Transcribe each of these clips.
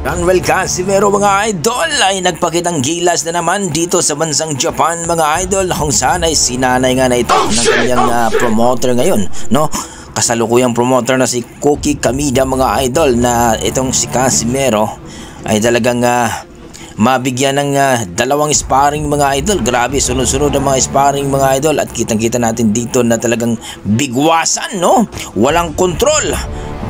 Manuel Casimero mga idol ay nagpakitang gilas na naman dito sa bansang Japan mga idol, kung saan ay sinanay nga na ito ng kanyang promoter ngayon, no? Kasalukuyang promoter na si Koki Kamida mga idol, na itong si Casimero ay talagang mabigyan ng dalawang sparring mga idol. Grabe, sunod-sunod ang mga sparring mga idol, at kitang-kita natin dito na talagang bigwasan, no? Walang kontrol.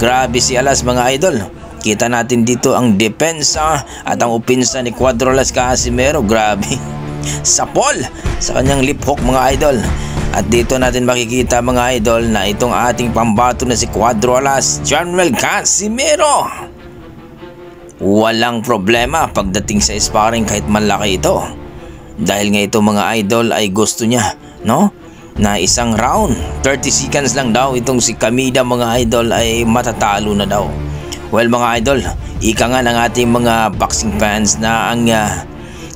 Grabe si Alas mga idol. Kita natin dito ang depensa at ang opensa ni Cuadro-Alas Casimero. Grabe. Sapol sa kanyang lip hook mga idol. At dito natin makikita mga idol na itong ating pambato na si Cuadro-Alas Manuel Casimero, walang problema pagdating sa sparring kahit malaki ito. Dahil nga ito mga idol ay gusto niya, no? Na isang round, 30 seconds lang daw itong si Kamida mga idol ay matatalo na daw. Well mga idol, ika nga ng ating mga boxing fans na ang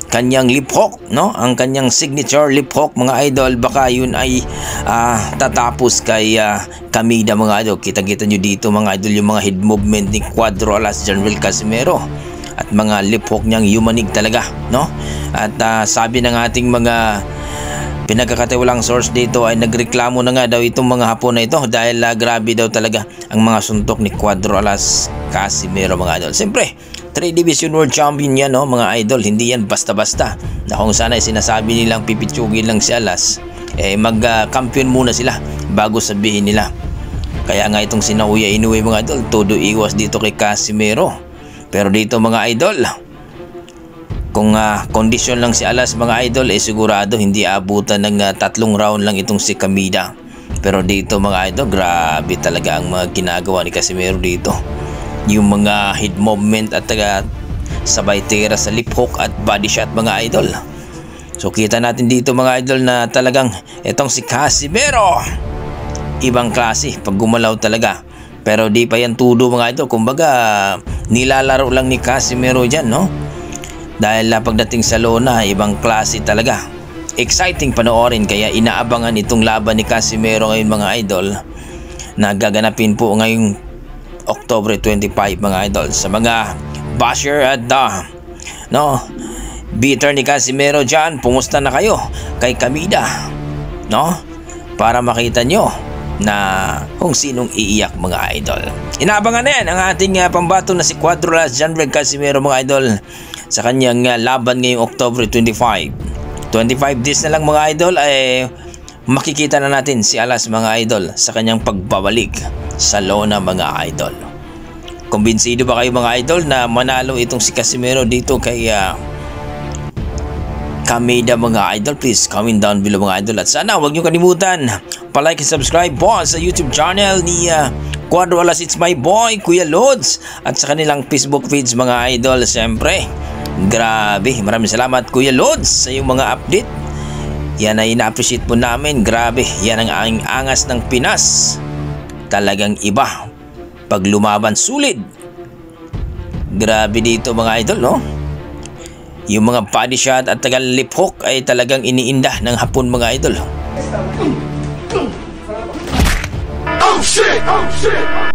kanyang lip hook, no? Ang kanyang signature lip hook mga idol, baka yun ay tatapos kay Kamida mga idol. Kita-kita nyo dito mga idol yung mga head movement ni Cuadro-Alas Manuel Casimero at mga lip hook niyang yumanig talaga, no? At sabi ng ating mga pinagkakatiwalang source dito ay nagreklamo na nga daw itong mga Hapon na ito dahil grabe daw talaga ang mga suntok ni Cuadro-Alas Casimero mga idol. Siyempre, 3 Division World Champion yan, no, mga idol. Hindi yan basta-basta na kung sana ay sinasabi nilang pipitsugin lang si Alas, mag-kampiyon muna sila bago sabihin nila. Kaya nga itong si Naoya Inoue mga idol, todo iwas dito kay Casimero. Pero dito mga idol, kung kondisyon lang si Alas mga idol, sigurado hindi abutan ng 3 round lang itong si Kamida. Pero dito mga idol, grabe talaga ang mga ginagawa ni Casimero dito. Yung mga head movement at sabay tira sa lip hook at body shot mga idol. So kita natin dito mga idol na talagang itong si Casimero ibang klase pag gumalaw talaga. Pero di pa yan tudo mga idol, kumbaga nilalaro lang ni Casimero dyan, no? Dahil pagdating sa lona, ibang klase talaga. Exciting panoorin, kaya inaabangan itong laban ni Casimero ngayon mga idol, na gaganapin po ngayong October 25 mga idol. Sa mga basher at no, bitter ni Casimero dyan, pumusta na kayo kay Kamida, no? Para makita nyo na kung sinong iiyak mga idol. Inaabangan na yan ang ating pambato na si Cuadro-Alas Manuel Casimero mga idol sa kanyang laban ngayong October 25. 25 days na lang mga idol ay makikita na natin si Alas mga idol sa kanyang pagbabalik sa lona mga idol. Kumbinsido ba kayo mga idol na manalo itong si Casimero dito kay Kamida mga idol? Please comment down below mga idol. At sana huwag nyo kalimutan palike and subscribe po sa YouTube channel ni Cuadro-Alas It's My Boy Kuya Lods at sa kanilang Facebook feeds mga idol. Siyempre, grabe, maraming salamat Kuya Lods sa iyong mga update. Yan ay ina-appreciate po namin. Grabe, yan ang aking angas ng Pinas. Talagang iba pag lumaban, sulit. Grabe dito mga idol, no? Yung mga body shot at lip hook ay talagang iniinda ng Hapon mga idol. Oh shit! Oh shit!